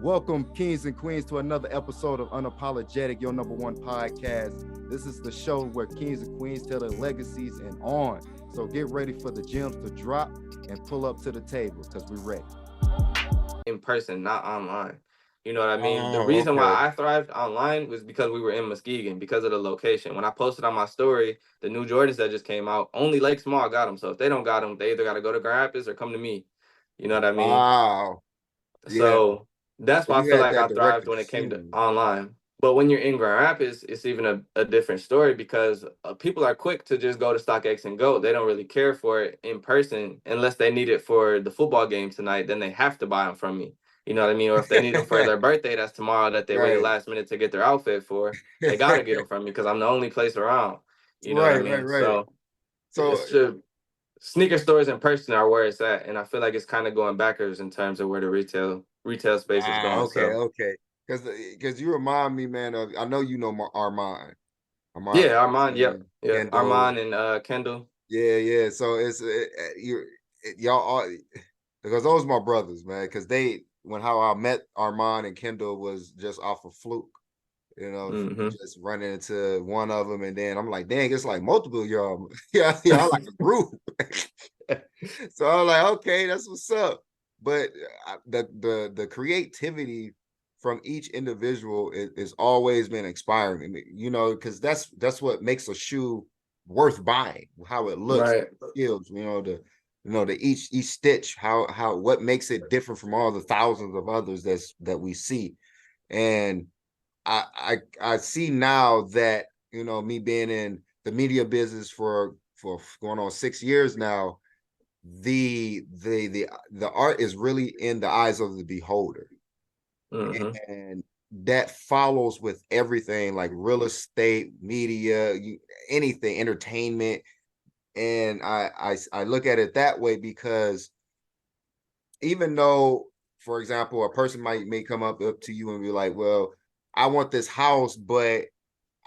Welcome, kings and queens, to another episode of Unapologetic, your number one podcast. This is the show where kings and queens tell their legacies and on. So get ready for the gems to drop and pull up to the table because we're ready. In person, not online. You know what I mean? The Oh, reason okay. why I thrived online was because we were in Muskegon, because of the location. When I posted on my story, the new Jordans that just came out, only Lake Small got them. So if they don't got them, they either got to go to Grand Rapids or come to me. You know what I mean? Wow. Yeah. So that's So why I you feel had like that I direct thrived when it came to exchange. online. But when you're in Grand Rapids, it's even a different story because people are quick to just go to StockX and go. They don't really care for it in person unless they need it for the football game tonight. Then they have to buy them from me. You know what I mean? Or if they need them for their birthday, that's tomorrow that they waited Right. last minute to get their outfit for, they got to get them from me because I'm the only place around. You know what I Right, right, mean? right. So So, it's just sneaker stores in person are where it's at, and I feel like it's kind of going backwards in terms of where the retail space is going. okay, So okay. Because you remind me, man, of, I know you know Armand. Armand, yeah, Armand, yep, yeah, Kendall. Armand and Kendall. Yeah, yeah. So you y'all are, because those are my brothers, man. Because they when how I met Armand and Kendall was just off of fluke, Mm-hmm. just running into one of them, and then I'm like, dang, it's like multiple of y'all. Yeah, yeah, like a group. So I'm like, okay, that's what's up. But the creativity from each individual is always been inspiring me, because that's what makes a shoe worth buying, how it looks, Right. feels, the each stitch, how what makes it different from all the thousands of others that we see. And I see now that, me being in the media business for going on 6 years now, the art is really in the eyes of the beholder, Mm-hmm. and that follows with everything like real estate, media, anything, entertainment. And I look at it that way because even though, for example, a person may come up to you and be like, well, I want this house, but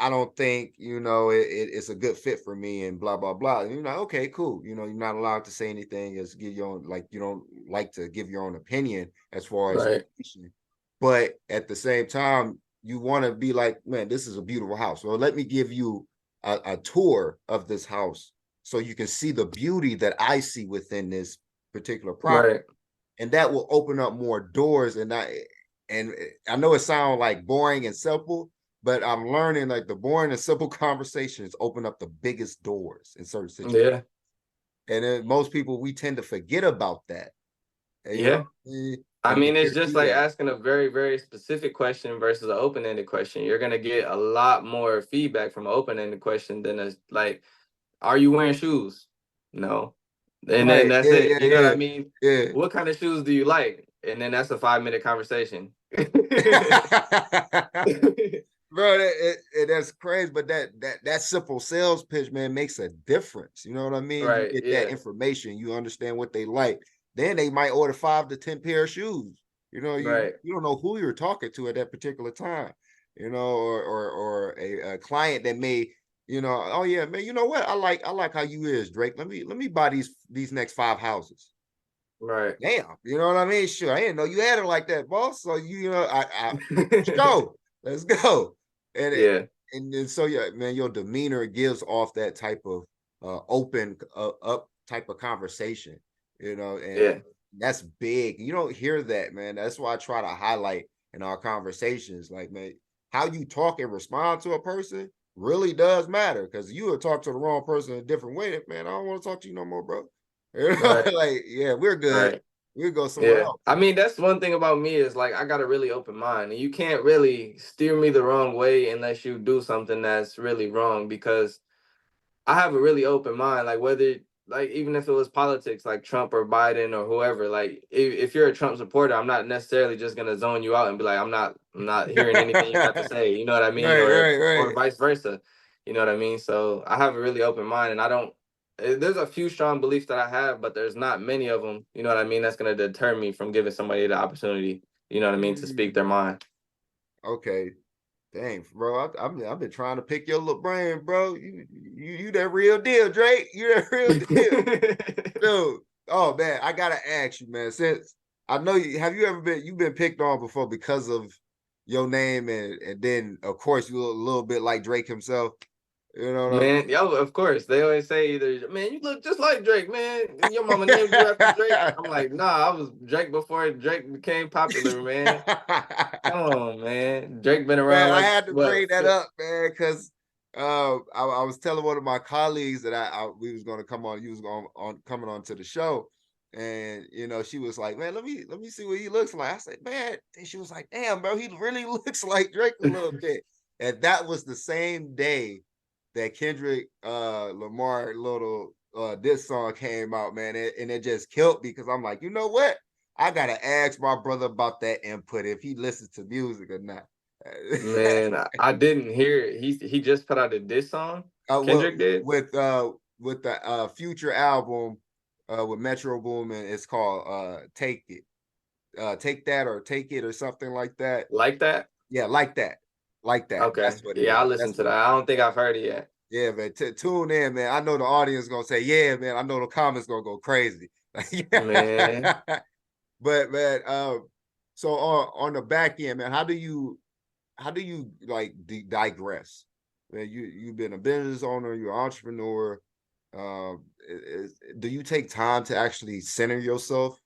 I don't think, it's a good fit for me and blah, blah, blah. And you're like, okay, cool. You're not allowed to say anything as give your own, like, you don't like to give your own opinion as far as Right. location. But at the same time, you want to be like, man, this is a beautiful house. Well, let me give you a tour of this house so you can see the beauty that I see within this particular property. Right. And that will open up more doors. And I know it sounds like boring and simple, but I'm learning like the boring and simple conversations open up the biggest doors in certain situations. Yeah. And then most people, we tend to forget about that. And, Yeah. I and we mean, it's can't just do like that. asking a very, very specific question versus an open-ended question. You're gonna get a lot more feedback from an open-ended question than a like, "Are you wearing shoes?" No, and then Right. that's Yeah, it. yeah, You know what I yeah. mean? Yeah. What kind of shoes do you like? And then that's a 5-minute conversation. Bro, that's crazy, but that simple sales pitch, man, makes a difference. You know what I mean? You Right. get that Yeah. information, you understand what they like. Then they might order 5 to 10 pair of shoes. You Right. you don't know who you're talking to at that particular time. Or a client that may, oh yeah, man, you know what? I like how you is, Drake. Let me buy these next 5 houses. Right. Damn, you know what I mean? Sure, I didn't know you had it like that, boss. So I show. Let's go. And it, Yeah. and so yeah, man, your demeanor gives off that type of open up type of conversation, and Yeah. that's big. You don't hear that, man. That's why I try to highlight in our conversations, like, man, how you talk and respond to a person really does matter. Because you will talk to the wrong person a different way. Man, I don't want to talk to you no more, bro. Right. Like, yeah, we're good. Right. We'll go somewhere Yeah. else. I mean, that's one thing about me is like I got a really open mind and you can't really steer me the wrong way unless you do something that's really wrong because I have a really open mind. Like whether like even if it was politics like Trump or Biden or whoever, like if you're a Trump supporter, I'm not necessarily just gonna zone you out and be like, I'm not hearing anything you got to say. You know what I mean? Right, Or right, or right. vice versa. You know what I mean? So I have a really open mind and I don't there's a few strong beliefs that I have, but there's not many of them, you know what I mean, that's gonna deter me from giving somebody the opportunity, you know what I mean, to speak their Mm, mind. okay. Dang, bro. I've been trying to pick your little brain, bro. You that real deal, Drake. You that real deal. Dude. Oh man, I gotta ask you, man. I know you have you ever been you've been picked on before because of your name and then of course you look a little bit like Drake himself. You know what Man, yo, of course. They always say either, man, you look just like Drake, man. Your mama named you after Drake. I'm I like, nah, I was Drake before Drake became popular, man. mean? Come on, man. Drake been around Man, I like had to what? bring that up, man, because I was telling one of my colleagues that I we was going to come on, he was going on coming on to the show, and she was like, "Man, let me see what he looks like." I said, "Man," and she was like, "Damn, bro, he really looks like Drake a little bit." And that was the same day that Kendrick Lamar little this song came out, man, and it just killed me because I'm like, you know what? I gotta ask my brother about that input if he listens to music or not. Man, I didn't hear it. He just put out a diss song. with Kendrick did? with the future album with Metro Boomin, it's called Take It. Take that or take it or something like that. Like that? Yeah, like that. Like that. Okay. That's what it Yeah, is. I'll listen That's to what that. it I don't think I've heard it yet. Yeah, man. Tune in, man. I know the audience gonna say, yeah, man. I know the comments gonna go crazy. Man. But man, so on the back end, man, how do you like digress? Man, you've been a business owner, you're an entrepreneur. Do you take time to actually center yourself?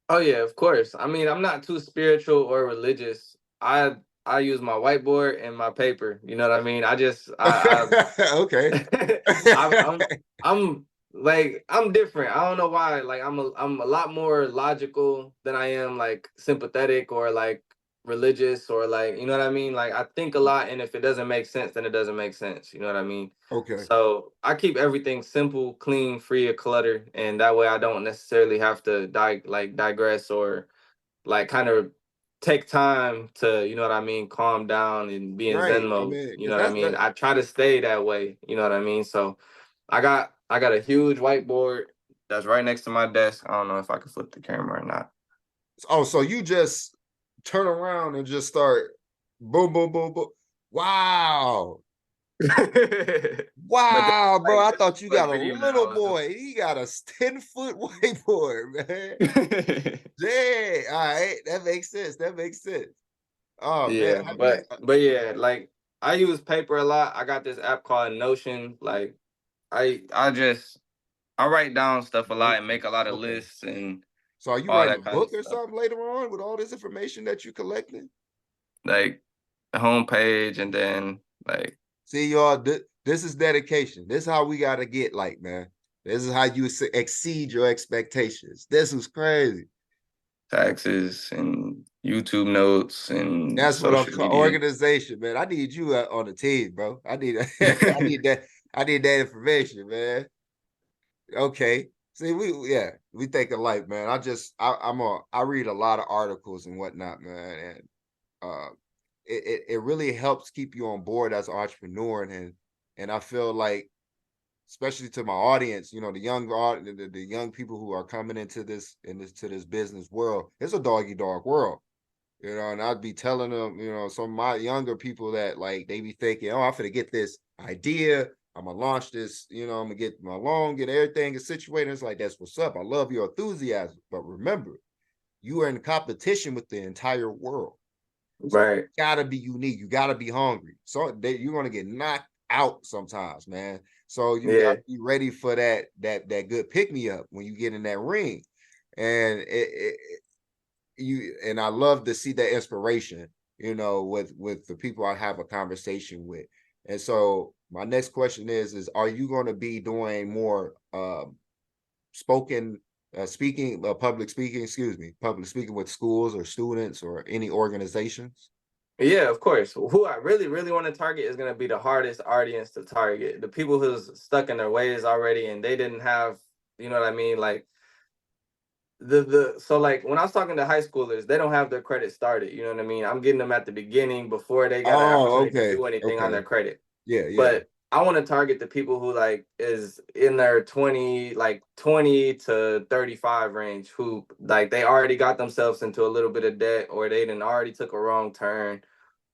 Oh yeah, of course. I mean, I'm not too spiritual or religious. I use my whiteboard and my paper. You know what I mean? I just Okay. I'm I'm like I'm different. I don't know why. Like I'm a lot more logical than I am like sympathetic or like religious or like you know what I mean? Like I think a lot and if it doesn't make sense, then it doesn't make sense. You know what I mean? Okay. So I keep everything simple, clean, free of clutter, and that way I don't necessarily have to digress or like kind of take time to, you know what I mean, calm down and be in Right. Zen I mode. mean, You because know what I that's mean? that. I try to stay that way. You know what I mean? So I got a huge whiteboard that's right next to my desk. I don't know if I can flip the camera or not. Oh, so you just turn around and just start boom, boom, boom, boom. Wow. But Wow, bro. I that's thought you what got a video that I little was doing. boy. He got a 10-foot whiteboard, man. Yeah. All right. That makes sense. That makes sense. Oh man. Yeah, Have you but yeah, like I use paper a lot. I got this app called Notion. Like I just I write down stuff a lot and Notion? make a lot of Okay. lists and So are you all writing a that kind of book or stuff. something later on with all this information that you collecting? Like the homepage and then like See, y'all, this is dedication. This is how we gotta get like, man. This is how you exceed your expectations. This was crazy. taxes and YouTube notes and That's what I'm social talking. media. Organization, man. I need you on the team, bro. I need I need that. I need that information, man. Okay. See, we think alike, man. I read a lot of articles and whatnot, man, and uh, it really helps keep you on board as an entrepreneur, and I feel like, especially to my audience, the the young people who are coming into this business world, it's a doggy dog world. And I'd be telling them, some of my younger people that like they be thinking, oh, I'm gonna get this idea, I'm gonna launch this, I'm gonna get my loan, get everything situated. It's like that's what's up. I love your enthusiasm, but remember, you are in competition with the entire world. So you Right. gotta be unique. You gotta be hungry. So you're gonna get knocked out sometimes, man. So you Yeah. gotta be ready for that good pick me up when you get in that ring. And I love to see that inspiration, with the people I have a conversation with. And so my next question is are you going to be doing more spoken speaking public speaking, excuse me, public speaking with schools or students or any organizations? Yeah, of course. Who I really, really want to target is going to be the hardest audience to target. The people who's stuck in their ways already and they didn't have, you know what I mean? Like the so like when I was talking to high schoolers, they don't have their credit started. You know what I mean? I'm getting them at the beginning before they got an Oh, opportunity to okay. do anything on Okay. their credit. Yeah, yeah. But I want to target the people who like is in their 20 to 35 range who like they already got themselves into a little bit of debt or they didn't already took a wrong turn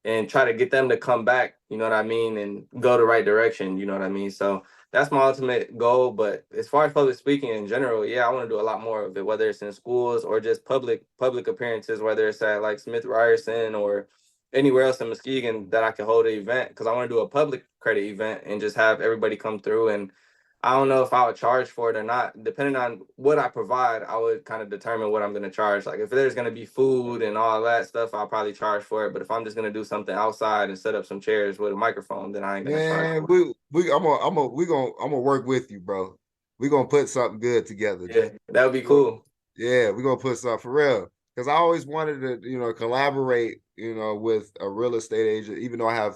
and try to get them to come back, you know what I mean, and go the right direction, you know what I mean? So that's my ultimate goal. But as far as public speaking in general, yeah, I want to do a lot more of it, whether it's in schools or just public appearances, whether it's at like Smith Ryerson or anywhere else in Muskegon that I can hold an event, because I want to do a public credit event and just have everybody come through. And I don't know if I would charge for it or not. Depending on what I provide, I would kind of determine what I'm going to charge. Like if there's going to be food and all that stuff, I'll probably charge for it. But if I'm just going to do something outside and set up some chairs with a microphone, then I ain't going to charge Man, for it. I'm gonna work with you, bro. We gonna put something good together. Yeah, that would be We gonna, cool. yeah, we gonna put something for real. Because I always wanted to, collaborate, with a real estate agent. Even though I have,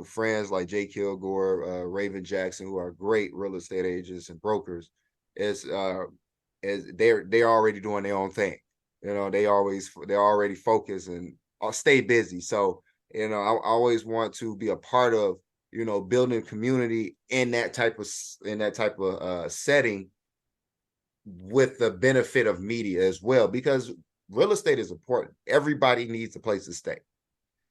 friends like Jay Kilgore, Raven Jackson, who are great real estate agents and brokers. Is is they're already doing their own thing. They're already focused and stay busy. So I always want to be a part of building community in that type of setting with the benefit of media as well, because real estate is important. Everybody needs a place to stay.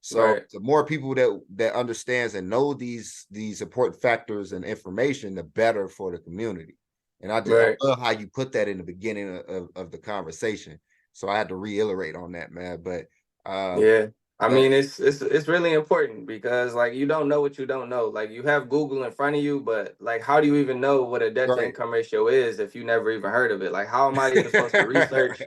So Right, the more people that understands and know these important factors and information, the better for the community. And I right. love how you put that in the beginning of the conversation. So I had to reiterate on that, man. But Yeah. I that mean, it's really important because like you don't know what you don't know. Like you have Google in front of you, but like how do you even know what a debt to right, income ratio is if you never even heard of it? Like how am I even supposed to research?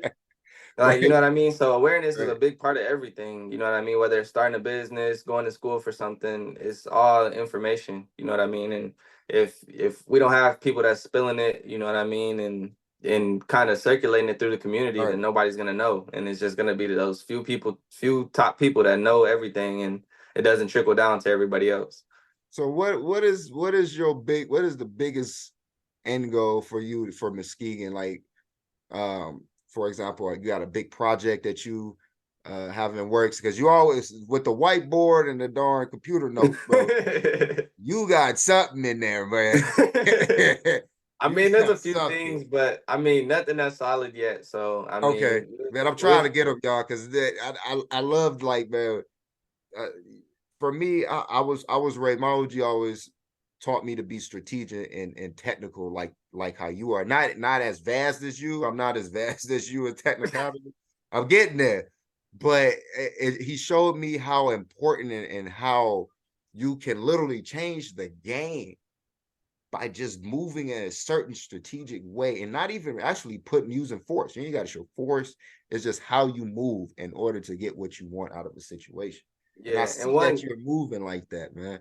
Like, you know right, what I mean? So awareness is a right, big part of everything. You know what I mean? Whether it's starting a business, going to school for something, it's all information. You know what I mean? And if we don't have people that's spilling it, you know what I mean, and kind of circulating it through the community, right. then nobody's gonna know. And it's just gonna be those few people, few top people that know everything, and it doesn't trickle down to everybody else. So what is the biggest end goal for you for Muskegon? Like, for example, like you got a big project that you have in works, because you always with the whiteboard and the darn computer notes, bro. You got something in there, man. I You mean, there's a got few something. things, but I mean, nothing that's solid yet. So, I Okay, mean, man. I'm trying we'll, to get them, y'all, because I loved, like, man. Uh, for me, I was raised. My OG always taught me to be strategic and technical, like how you are. Not as vast as you. I'm not as vast as you in technicality. I'm getting there, but he showed me how important and how you can literally change the game by just moving in a certain strategic way and not even actually putting using force. You ain't got to show force. It's just how you move in order to get what you want out of a situation. And I yeah. And see that one you're moving like that, man.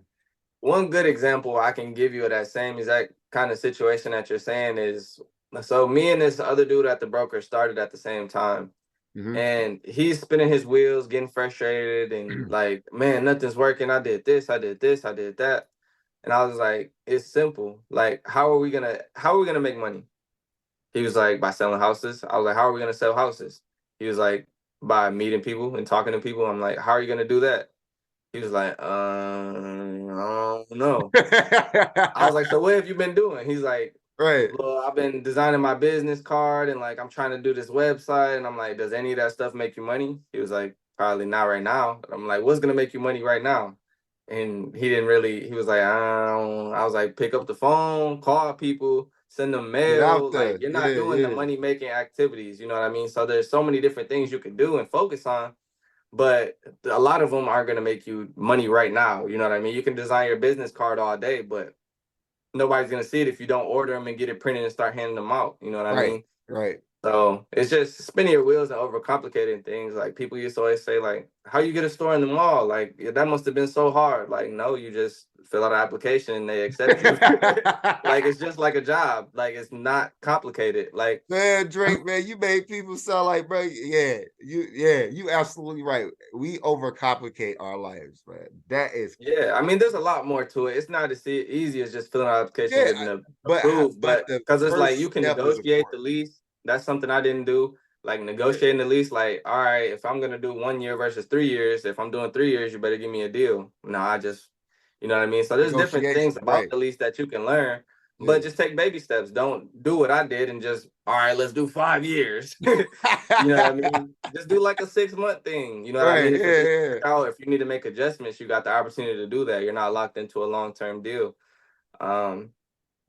one good example I can give you of that same exact kind of situation that you're saying is, so me and this other dude at the broker started at the same time. Hmm. And he's spinning his wheels, getting frustrated, and like, man, nothing's working. I did this, I did this, I did that. And I was like, it's simple. Like, how are we gonna make money? He was like, by selling houses. I was like, how are we gonna sell houses? He was like, by meeting people and talking to people. I'm like, how are you gonna do that? He was like, I don't know. I was like, so what have you been doing? He's like, Right. well, I've been designing my business card and like I'm trying to do this website. And I'm like, does any of that stuff make you money? He was like, probably not right now. I'm like, what's gonna make you money right now? And he didn't really, he was like, I was like, pick up the phone, call people, send them Get out mail. Like, there. you're not Yeah, doing the yeah. money making activities, you know what I mean? So there's so many different things you can do and focus on, but a lot of them aren't gonna make you money right now. You know what I mean? You can design your business card all day, but nobody's gonna see it if you don't order them and get it printed and start handing them out. You know what I Right. mean? Right. So it's just spinning your wheels and overcomplicating things. Like people used to always say, like, how you get a store in the mall? Like yeah, that must have been so hard. Like, no, you just fill out an application and they accept you. Like it's just like a job. Like it's not complicated. Like Man, Drake, man, you made people sound like, bro. You absolutely right. We overcomplicate our lives, man. That is, yeah, I mean, there's a lot more to it. It's not as easy as just filling out an application, yeah, getting but approved. but But the because it's like you first can step is negotiate the important. lease. That's something I didn't do. Like Right. negotiating the lease. Like, all right, if I'm gonna do 1 year versus 3 years, if I'm doing 3 years, you better give me a deal. No, I just, you know what I mean. So there's different things Negotiation, about right. the lease that you can learn, Yeah. but just take baby steps. Don't do what I did and just, all right, let's do 5 years. You know what I mean? Just do like a 6 month thing. You know what I Right. mean? If it Yeah, didn't yeah. work out, if you need to make adjustments, you got the opportunity to do that. You're not locked into a long term deal. Um,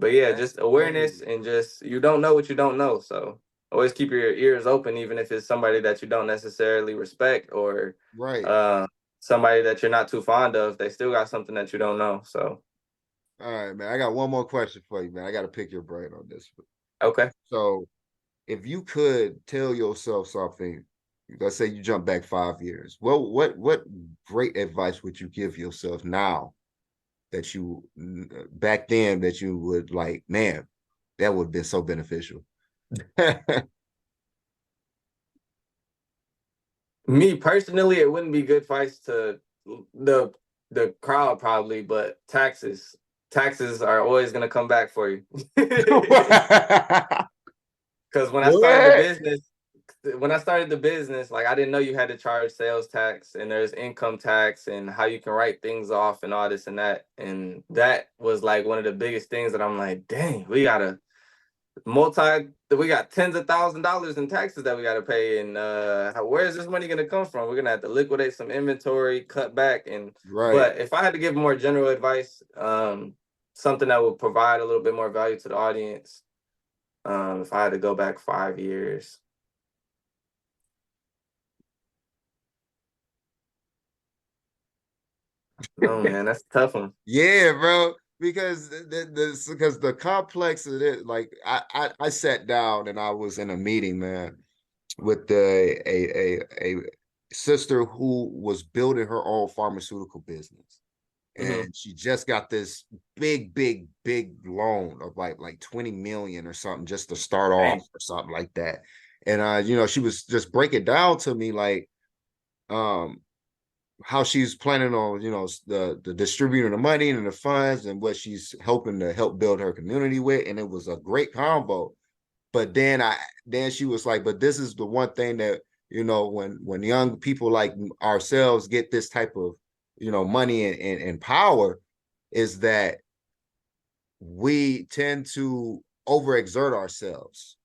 But yeah, That's just awareness crazy. and just you don't know what you don't know. So always keep your ears open, even if it's somebody that you don't necessarily respect or Right. uh, somebody that you're not too fond of. They still got something that you don't know. So All right, man. I got one more question for you, man. I got to pick your brain on this. okay. So, if you could tell yourself something, let's say you jump back 5 years, well, what great advice would you give yourself now that you back then that you would like, man, that would have been so beneficial. Me personally, it wouldn't be good advice to the the crowd probably, but taxes are always gonna come back for you. Because What? when I started the business, like I didn't know you had to charge sales tax and there's income tax and how you can write things off and all this and that. And that was like one of the biggest things that I'm like, dang, we got tens of $1,000s in taxes that we gotta pay. And where is this money gonna come from? We're gonna have to liquidate some inventory, cut back, and Right. but if I had to give more general advice, something that would provide a little bit more value to the audience, if I had to go back 5 years. No, man, that's a tough one. Yeah, bro. Because because the complex of it, like I sat down and I was in a meeting, man, with a sister who was building her own pharmaceutical business. Hmm. And she just got this big loan of like 20 million or something just to start off Dang. or something like that. And she was just breaking down to me like um how she's planning on, the distributing the money and the funds and what she's hoping to help build her community with. And it was a great combo. But then she was like, but this is the one thing that, when young people like ourselves get this type of, money and power, is that we tend to overexert ourselves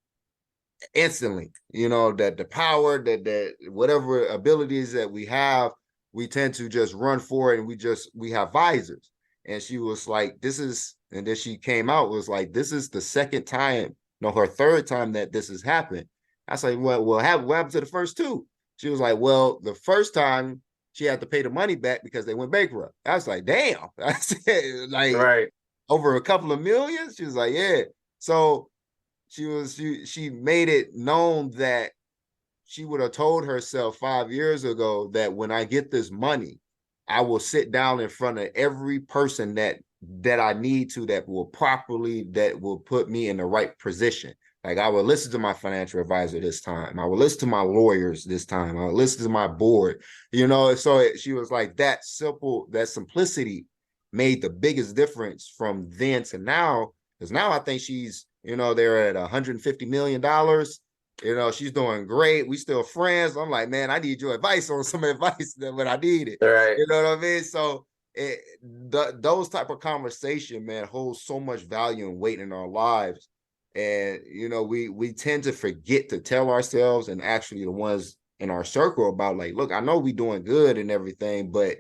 instantly. That the power, that whatever abilities that we have, we tend to just run for it, and we have visors. And she was like, this is, and then she came out was like, this is the second time, no, her third time that this has happened. I was like, what happened to the first two? She was like, well, the first time she had to pay the money back because they went bankrupt. I was like, damn. I said, like, Right. over a couple of millions. She was like, yeah. So she made it known that she would have told herself 5 years ago that when I get this money, I will sit down in front of every person that I need to, that will put me in the right position. Like, I will listen to my financial advisor this time. I will listen to my lawyers this time. I will listen to my board. She was like, that simplicity made the biggest difference from then to now. Because now I think she's, they're at $150 million. She's doing great. We still friends. I'm like, man, I need your advice on some advice that when I need it. Right. You know what I mean? So those type of conversation, man, holds so much value and weight in our lives. And we tend to forget to tell ourselves and actually the ones in our circle about, like, look, I know we doing good and everything, but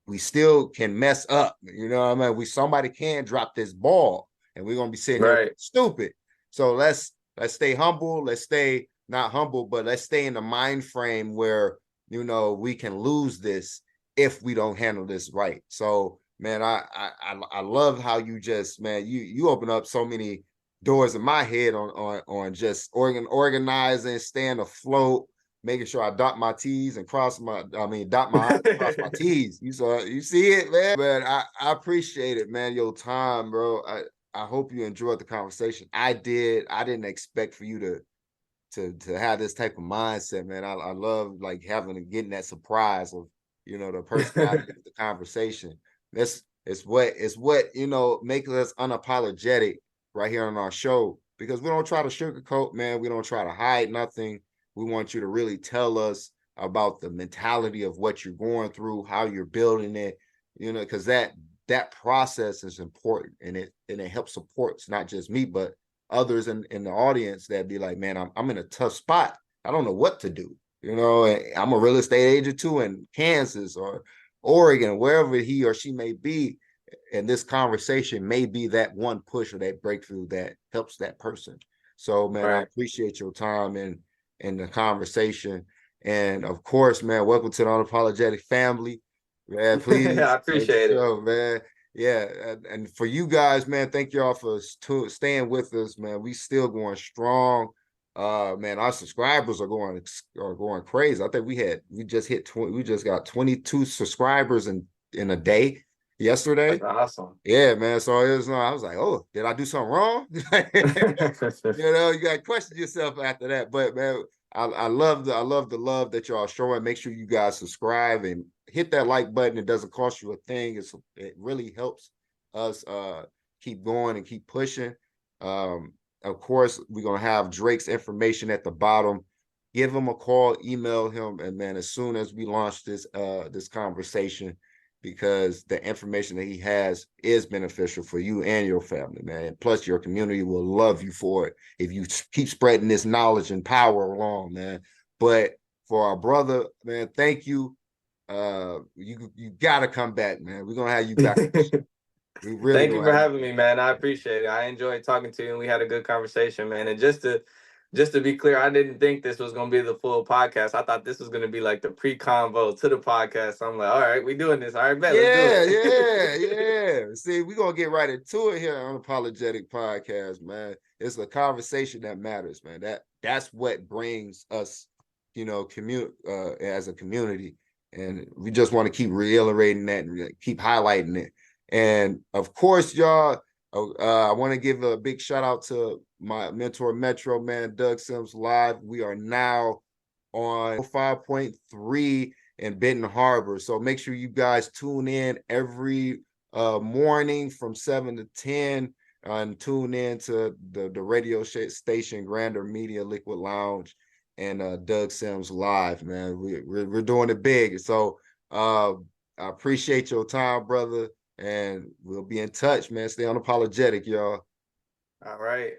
we still can mess up. You know what I mean? Somebody can drop this ball and we're gonna be sitting here Right. stupid. So let's stay humble. Let's stay not humble, but let's stay in the mind frame where we can lose this if we don't handle this right. So, man, I love how you just, man, you open up so many doors in my head on just organizing, staying afloat, making sure I dot my T's and dot my I's, cross my T's. You see it, man. Man, I appreciate it, man. Your time, bro. I hope you enjoyed the conversation. I did. I didn't expect for you to have this type of mindset, man. I love like getting that surprise of the personality of the conversation. It's what makes us unapologetic right here on our show, because we don't try to sugarcoat, man. We don't try to hide nothing. We want you to really tell us about the mentality of what you're going through, how you're building it, because that process is important, and it helps supports not just me but others in the audience that be like, man, I'm in a tough spot. I don't know what to do. I'm a real estate agent too in Kansas or Oregon, wherever he or she may be. and this conversation may be that one push or that breakthrough that helps that person. So, man, I Right. appreciate your time and the conversation. And of course, man, welcome to the Unapologetic family. Man, I please make appreciate it. sure, man. Yeah, and for you guys, man, thank y'all for staying with us, man. We still going strong. Man, our subscribers are going crazy. I think we just hit 20, we just got 22 subscribers in a day yesterday. That's awesome. Yeah, man. So it was, I was like, oh, did I do something wrong? You got to question yourself after that. But man, I love the love that y'all showing. Make sure you guys subscribe and hit that like button. It doesn't cost you a thing. It really helps us keep going and keep pushing. Of course, we're gonna have Drake's information at the bottom. Give him a call, email him, and man, as soon as we launch this conversation, because the information that he has is beneficial for you and your family, man. And plus, your community will love you for it if you keep spreading this knowledge and power along, man. But for our brother, man, thank you. You gotta come back, man. We're gonna have you back. We really Thank you gonna for have you having me, back. man. I appreciate it. I enjoyed talking to you, and we had a good conversation, man. And just to be clear, I didn't think this was gonna be the full podcast. I thought this was gonna be like the pre-convo to the podcast. So I'm like, all right, we doing this. All right, bet, let's do Yeah, it. yeah. See, we're gonna get right into it here on Unapologetic Podcast, man. It's a conversation that matters, man. That's what brings us, as a community. And we just want to keep reiterating that and keep highlighting it. And of course, y'all, I want to give a big shout out to my mentor, Metro, man, Doug Sims Live. We are now on 5.3 in Benton Harbor. So make sure you guys tune in every morning from 7 to 10 and tune in to the radio station Grander Media Liquid Lounge and Doug Sims Live, man. We're doing it big. So I appreciate your time, brother. And we'll be in touch, man. Stay unapologetic, y'all. All right.